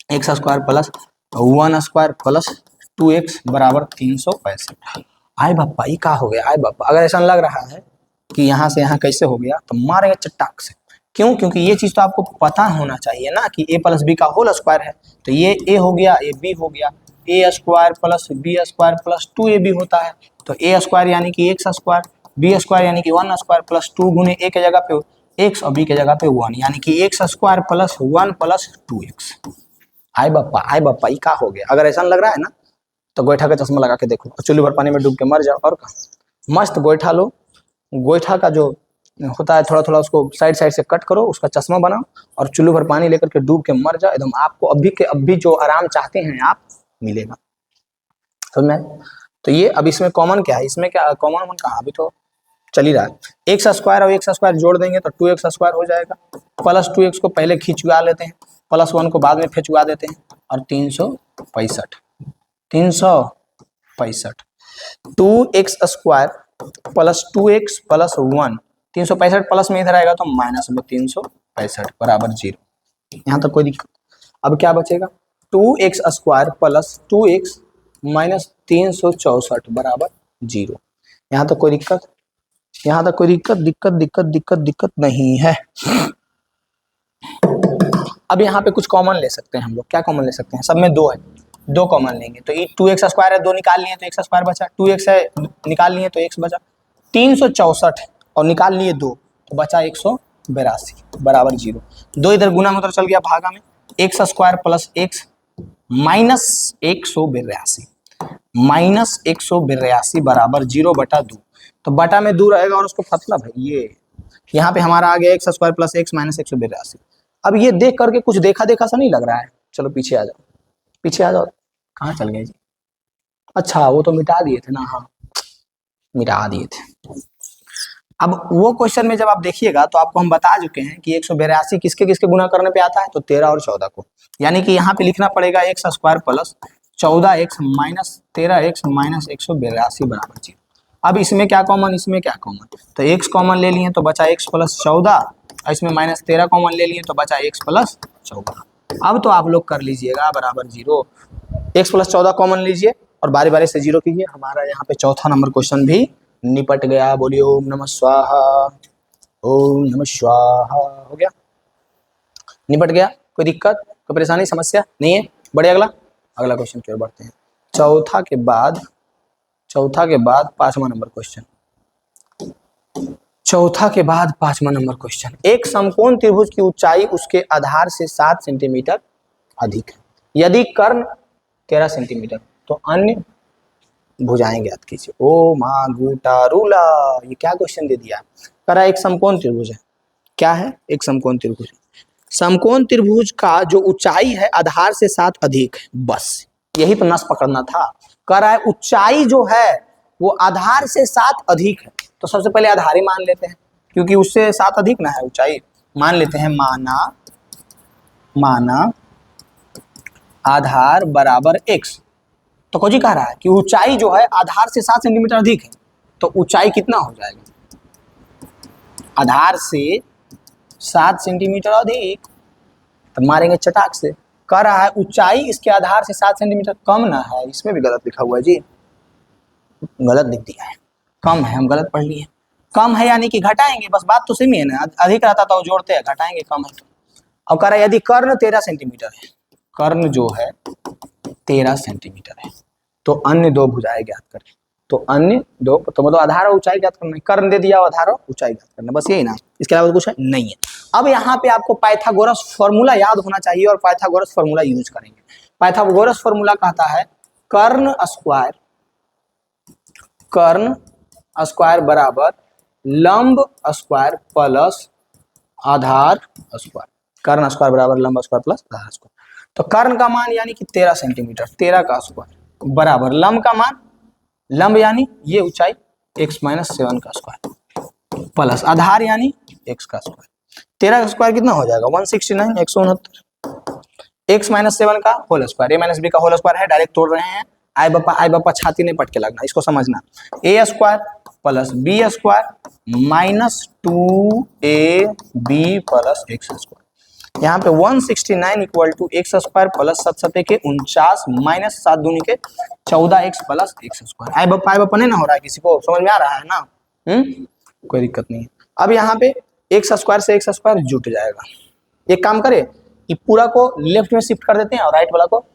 [SPEAKER 1] x square plus 1 square plus 2x बराबर 365। आए बापा, ये क्या हो गया? आए बापा, अगर ऐसा लग रहा है कि यहाँ से यहाँ कैसे हो गया तो मारेगा चट्टाक से। क्यों? क्योंकि ये चीज तो आपको पता होना चाहिए ना कि a+b का होल स्क्वायर है, तो ये a हो गया, ये b हो गया, a square plus b square plus 2ab होता है। तो a स्क्वायर यानी कि x स्क्वायर, b स्क्वायर यानी कि 1 स्क्वायर प्लस 2 गुने a के जगह पे x और b के जगह पे 1, यानी कि x square plus 1 plus 2x। आए बापा, ये क्या हो गया? अगर ऐसा लग रहा है ना तो गोईठा का चश्मा लगा के देखो और चुल्ली भर पानी में डूब के मर जाओ। और का मस्त गोईठा लो, गोईठा का जो होता है थोड़ा थोड़ा उसको साइड साइड से कट करो, उसका चश्मा बनाओ और चुल्लू भर पानी लेकर के डूब के मर जाओ। एकदम आपको अभी के अभी जो आराम चाहते हैं आप मिलेगा, समझ में? तो ये अब इसमें कॉमन क्या है? इसमें क्या कॉमन कहा? अभी तो चल ही रहा है। x स्क्वायर और x स्क्वायर जोड़ देंगे तो 2x स्क्वायर हो जाएगा, प्लस 2x को पहले खिंचवा लेते हैं, प्लस 1 को बाद में खिंचवा देते हैं और 365 2x square plus 2x plus 1, 365 plus में इधर आएगा तो माइनस में 365 बराबर 0। यहाँ तक कोई दिक्कत? अब क्या बचेगा? 2x square plus 2x minus 364 बराबर 0। यहाँ तक कोई दिक्कत? यहाँ तक कोई दिक्कत नहीं है। अब यहाँ पे कुछ कॉमन ले सकते हैं हम लोग। क्या कॉमन ले सकते हैं? सब में 2 है, 2 कॉमन लेंगे तो ये 2x स्क्वायर है, 2 निकाल लिए तो x स्क्वायर बचा, 2x है निकाल लिए तो x बचा, 364 और निकाल लिए 2 तो बचा 182 बराबर 0। 2 इधर गुना में उधर चल गया भागा में, x square plus x minus 182 बराबर 0/2। तो बटा में 2 रहेगा और उसको मतलब है ये, यहाँ पे हमारा आ गया x square plus x minus 182। अब ये देख करके कुछ देखा सा नहीं लग रहा है? चलो पीछे आ जाओ, पीछे आ जाओ। कहाँ चल गए जी? अच्छा वो तो मिटा दिए थे ना, हाँ मिटा दिए थे। अब वो क्वेश्चन में जब आप देखिएगा तो आपको हम बता चुके हैं कि 182 किसके किसके गुना करने पे आता है, तो 13 और 14 को, यानी कि यहाँ पे लिखना पड़ेगा x square plus 14x minus 13x minus 182 बराबर 0। अब इसमें क्या कॉमन, इसमें क्या कॉमन? तो x कॉमन ले लिए तो बचा x प्लस 14, इसमें माइनस 13 कॉमन ले लिए तो बचा x प्लस 14। अब तो आप लोग कर लीजिएगा बराबर 0, x प्लस 14 कॉमन लीजिए और बारी बारी से 0 कीजिए। हमारा यहाँ पे चौथा नंबर क्वेश्चन भी निपट गया। बोलिए ओम नमः स्वाहा, ओम नमः स्वाहा। हो गया, निपट गया। कोई दिक्कत, कोई परेशानी, समस्या नहीं है? बढ़े अगला अगला क्वेश्चन की ओर बढ़ते हैं। चौथा के बाद पांचवा नंबर क्वेश्चन। चौथा के बाद पांचवा नंबर क्वेश्चन। एक समकोण त्रिभुज की ऊंचाई उसके आधार से 7 सेंटीमीटर अधिक है, यदि कर्ण 13 सेंटीमीटर तो अन्य भुजाएं ज्ञात कीजिए। ओ माँ गुटा रूला, ये क्या क्वेश्चन दे दिया? करा एक समकोण त्रिभुज है। क्या है? एक समकोण त्रिभुज। समकोण त्रिभुज का जो ऊंचाई है आधार से 7 अधिक है, बस यही तो नस पकड़ना था। कह रहा है ऊंचाई जो है वो आधार से 7 अधिक है, तो सबसे पहले आधार ही मान लेते हैं क्योंकि उससे 7 अधिक ना है ऊंचाई। मान लेते हैं माना आधार बराबर x, तो कोजी कह रहा है कि ऊंचाई जो है आधार से 7 सेंटीमीटर अधिक है, तो ऊंचाई कितना हो जाएगा, आधार से 7 सेंटीमीटर अधिक, तो मारेंगे चटाक से। कह रहा है ऊंचाई इसके आधार से 7 सेंटीमीटर कम ना है, इसमें भी गलत लिखा हुआ है जी, गलत लिख दिया है, कम है, हम गलत पढ़ लिए। कम है यानी कि घटाएंगे, बस बात तो सेम ही है ना, अधिक रहता तो जोड़ते हैं, घटाएंगे कम है तो। अब कह रहा है यदि कर्ण 13 सेंटीमीटर है, कर्ण जो है 13 सेंटीमीटर है, तो अन्य दो भुजाएं ज्ञात करें। तो अन्य दो, तो मतलब आधार और ऊंचाई ज्ञात करना है, कर्ण दे दिया, आधार और ऊंचाई ज्ञात करना, बस यही ना, इसके अलावा कुछ है नहीं है। अब यहाँ पे आपको पाइथागोरस फॉर्मूला याद होना चाहिए और पाइथागोरस फॉर्मूला यूज करेंगे। पाइथागोरस फॉर्मूला कहता है कर्ण स्क्वायर बराबर लंब स्क्वायर प्लस आधार स्क्वायर, कर्ण स्क्वायर बराबर लंब स्क्वायर प्लस आधार स्क्वायर। तो कर्ण का मान यानी कि 13 सेंटीमीटर, 13 का स्क्वायर बराबर लंब का मान, लंब यानी ये ऊंचाई x - 7 का स्क्वायर प्लस आधार यानी x का स्क्वायर। 13 का स्क्वायर कितना हो जाएगा 169, 169, x - 7 का होल स्क्वायर, a - b का होल स्क्वायर है, डायरेक्ट तोड़ रहे हैं, आई बप्पा छाती नहीं पट के लगना, इसको समझना, a square plus b square minus 2ab plus x square. यहाँ पे 169 equal to x square plus 7 7 के 49 माइनस 7 दूनी के 14x प्लस x स्क्वायर। आई बप्पा नहीं ना हो रहा है, किसी को समझ में आ रहा है ना? कोई दिक्कत नहीं है। अब यहाँ पे x स्क्वायर से x स्क्वायर जुट जाएगा। एक काम करे कि पूरा को लेफ्ट में शिफ्ट कर देते हैं और राइट वाला को,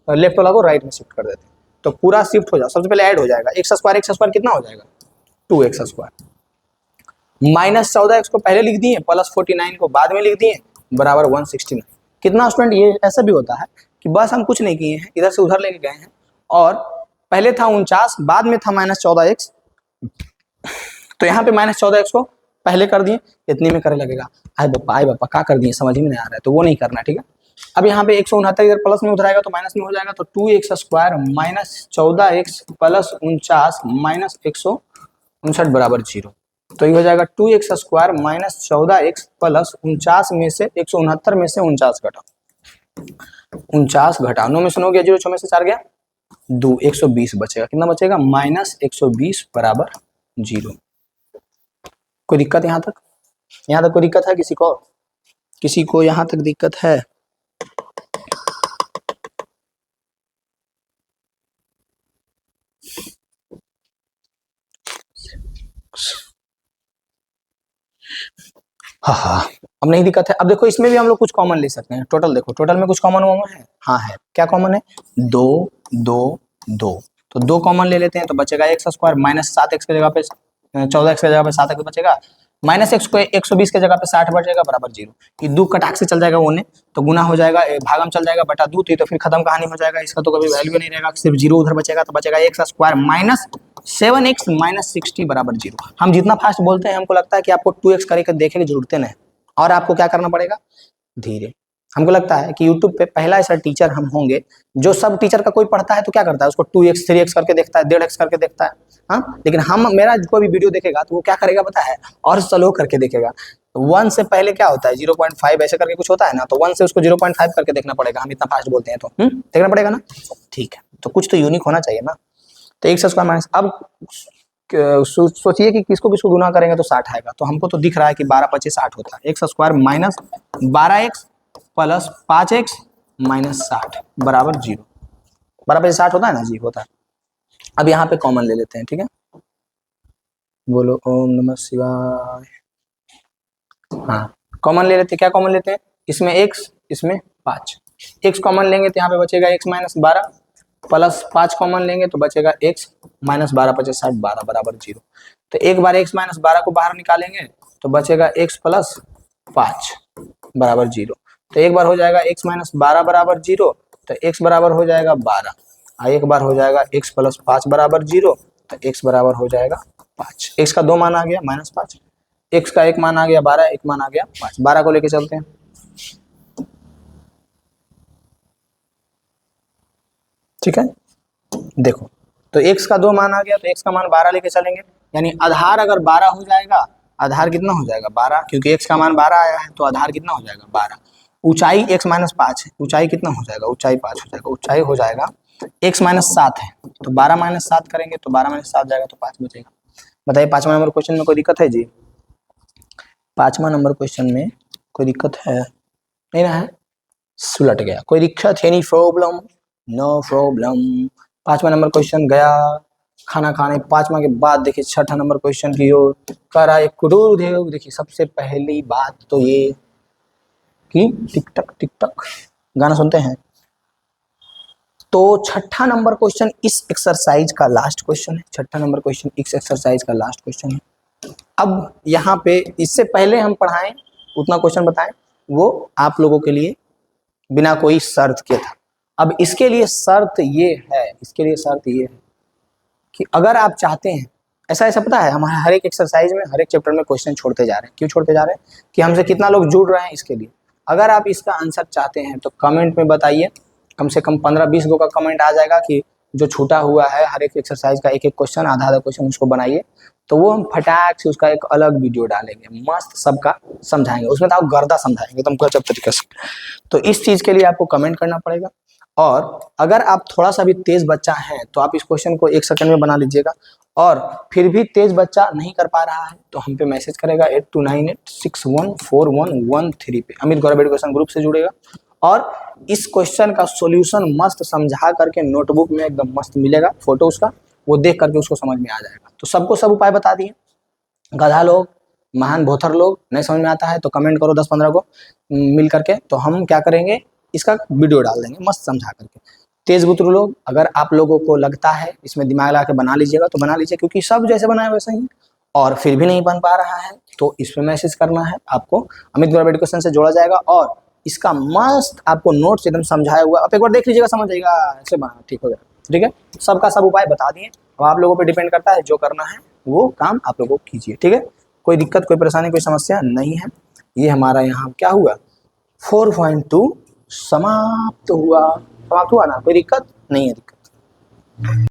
[SPEAKER 1] लेफ्ट वाला को राइट में शिफ्ट कर देते हैं, तो पूरा शिफ्ट हो जाए। सबसे पहले ऐड हो जाएगा x स्क्वायर कितना हो जाएगा 2x स्क्वायर माइनस 14x को पहले लिख दिए, प्लस 49 को बाद में लिख दिए, बराबर 169। कितना स्टूडेंट ये ऐसा भी होता है कि बस हम कुछ नहीं किए हैं, इधर से उधर लेके गए हैं और पहले था 49 बाद में था -14x, तो यहाँ पे -14x को पहले कर दिए, इतनी में करे लगेगा। आई बप्पा क्या कर दिए, समझ में नहीं आ रहा है, तो वो नहीं करना, ठीक है। अब यहाँ पे 169 इधर प्लस में उधर आएगा तो माइनस में हो जाएगा, तो 2x square minus 14x plus 49 minus 159 बराबर 0। तो ये हो जाएगा 2x square minus 14x plus 49 में से 169 में से 49 घटा, 49 घटा 9 में से 9 गया 0, 6 में से 4 गया 2, 120 बचेगा। कितना बचेगा -120 बराबर 0। कोई दिक्कत यहाँ तक? यहाँ तक कोई दिक्कत है किसी को? किसी को यहाँ तक दिक्कत है? हाँ, अब नहीं दिक्कत है। अब देखो इसमें भी हम लोग कुछ कॉमन ले सकते हैं। टोटल देखो, टोटल में कुछ कॉमन है? हाँ है। क्या कॉमन है? 2 2 2, तो 2 कॉमन ले लेते हैं, तो बचेगा x स्क्वायर माइनस 7x की जगह पे 14x की जगह पे 7x बचेगा, माइनस x को 120 की जगह पे 60 बचेगा बराबर 0। ये 2 कटाक से चल जाएगा ओने, तो गुना हो जाएगा, भागम चल जाएगा बटा 2, तो फिर खत्म कहानी हो जाएगा, इसका तो कभी वैल्यू नहीं रहेगा, सिर्फ 0 उधर बचेगा, तो बचेगा x square minus 7x minus 60 बराबर 0। हम जितना फास्ट बोलते हैं हमको लगता है कि आपको 2x करके देखे की जरूरत नहीं, और आपको क्या करना पड़ेगा, धीरे। हमको लगता है कि YouTube पे पहला ऐसा टीचर हम होंगे जो सब टीचर का कोई पढ़ता है तो क्या करता है, उसको 2x 3x करके देखता है, 1.5x करके देखता है, हाँ। लेकिन हम, मेरा कोई भी वीडियो देखेगा तो वो क्या करेगा पता है, और स्लो करके देखेगा। 1 से पहले क्या होता है 0.5 ऐसे करके कुछ होता है ना, तो 1 से उसको 0.5 करके देखना पड़ेगा। हम इतना फास्ट बोलते हैं तो देखना पड़ेगा ना, ठीक है। तो कुछ तो यूनिक होना चाहिए ना। तो x स्क्वायर माइनस, अब सोचिए कि किसको किसको गुना करेंगे तो 60 आएगा, तो हमको तो दिख रहा है कि 12 25 60 होता है। x square minus 12x plus 5x minus 60 बराबर 0। 12 25 60 होता है ना जी, होता है। अब यहाँ पे कॉमन ले लेते हैं, ठीक है। बोलो ओम नमः शिवाय। हाँ, कॉमन ले लेते हैं। क्या कॉमन लेते हैं? इसमें x, इसमें 5। x कॉमन लेंगे तो यहाँ पे बचेगा x माइनस 12 प्लस 5 कॉमन लेंगे तो बचेगा x माइनस 12 25 60 12 बराबर 0। तो एक बार x माइनस 12 को बाहर निकालेंगे तो बचेगा x प्लस 5 बराबर 0। तो एक बार हो जाएगा x माइनस 12 बराबर 0, तो x बराबर हो जाएगा 12, और एक बार हो जाएगा x प्लस 5 बराबर 0, तो x बराबर हो जाएगा 5। x का 2 मान आ गया -5, x का 1 मान आ गया 12, 1 मान आ गया 5। 12 को लेके चलते हैं, ठीक है। देखो तो x का 2 मान आ गया, तो x का मान 12 लेके चलेंगे, यानी आधार अगर 12 हो जाएगा, आधार कितना हो जाएगा 12, क्योंकि x का मान 12 आया है, तो आधार कितना हो जाएगा 12। ऊंचाई x माइनस 5 है, ऊंचाई कितना हो जाएगा, ऊंचाई 5 हो जाएगा, ऊंचाई हो जाएगा x माइनस 7 है, तो 12 माइनस 7 करेंगे तो 12 माइनस 7 जाएगा तो 5 बचेगा। बताइए 5वां नंबर क्वेश्चन में कोई दिक्कत है जी? 5वां नंबर क्वेश्चन में कोई दिक्कत है? नहीं ना है, सुलट गया। कोई दिक्कत है? नहीं प्रॉब्लम, नो प्रॉब्लम। 5वां नंबर क्वेश्चन गया खाना खाने। 5वां के बाद देखिए 6ठा नंबर क्वेश्चन की ओर करा एक गुरुदेव। देखिए सबसे पहली बात तो ये कि टिक टक गाना सुनते हैं। तो 6ठा नंबर क्वेश्चन इस एक्सरसाइज का लास्ट क्वेश्चन है। 6ठा नंबर क्वेश्चन इस एक्सरसाइज का लास्ट क्वेश्चन है। अब यहाँ पे इससे पहले हम पढ़ाएं उतना क्वेश्चन बताएं, वो आप लोगों के लिए बिना कोई शर्त के था। अब इसके लिए शर्त ये है, इसके लिए शर्त ये है कि अगर आप चाहते हैं, ऐसा पता है हमारे हर एक एक्सरसाइज में, हर एक चैप्टर में क्वेश्चन छोड़ते जा रहे हैं। क्यों छोड़ते जा रहे हैं? कि हमसे कितना लोग जुड़ रहे हैं इसके लिए। अगर आप इसका आंसर चाहते हैं तो कमेंट में बताइए। कम से कम 15-20 गो का कमेंट आ जाएगा कि जो छूटा हुआ है हर एक एक्सरसाइज का एक एक क्वेश्चन, आधा क्वेश्चन उसको बनाइए। तो वो हम फटाक से उसका एक अलग वीडियो डालेंगे, मस्त सबका समझाएंगे। उसमें तो आप गर्दा समझाएंगे एकदम गजब तरीके से। तो इस चीज़ के लिए आपको कमेंट करना पड़ेगा। और अगर आप थोड़ा सा भी तेज बच्चा हैं तो आप इस क्वेश्चन को 1 सेकंड में बना लीजिएगा। और फिर भी तेज बच्चा नहीं कर पा रहा है तो हम पे मैसेज करेगा 8298614113 पे। अमित गौरव एजुकेशन ग्रुप से जुड़ेगा और इस क्वेश्चन का सॉल्यूशन मस्त समझा करके नोटबुक में एकदम मस्त मिलेगा फोटो उसका, वो देख करके उसको समझ में आ जाएगा। तो सबको सब उपाय बता दिए। गधा लोग, महान भोथर लोग नहीं समझ में आता है तो कमेंट करो 10-15 को मिल करके, तो हम क्या करेंगे इसका वीडियो डाल देंगे मस्त समझा करके। तेज बुतरू लोग, अगर आप लोगों को लगता है इसमें दिमाग लगा के बना लीजिएगा तो बना लीजिए, क्योंकि सब जैसे बनाए वैसे ही। और फिर भी नहीं बन पा रहा है तो इस पे मैसेज करना है आपको, अमित गौरव एजुकेशन से जोड़ा जाएगा और इसका मस्त आपको नोट्स एकदम समझाया हुआ आप एक बार देख लीजिएगा, समझ जाएगा ऐसे बना, ठीक हो गया। ठीक है, सबका सब उपाय बता दिए। अब आप लोगों पे डिपेंड करता है, जो करना है वो काम आप लोगों को कीजिए। ठीक है, कोई दिक्कत, कोई परेशानी, कोई समस्या नहीं है। ये हमारा यहाँ क्या हुआ, 4.2 समाप्त हुआ ना, कोई दिक्कत नहीं है दिक्कत।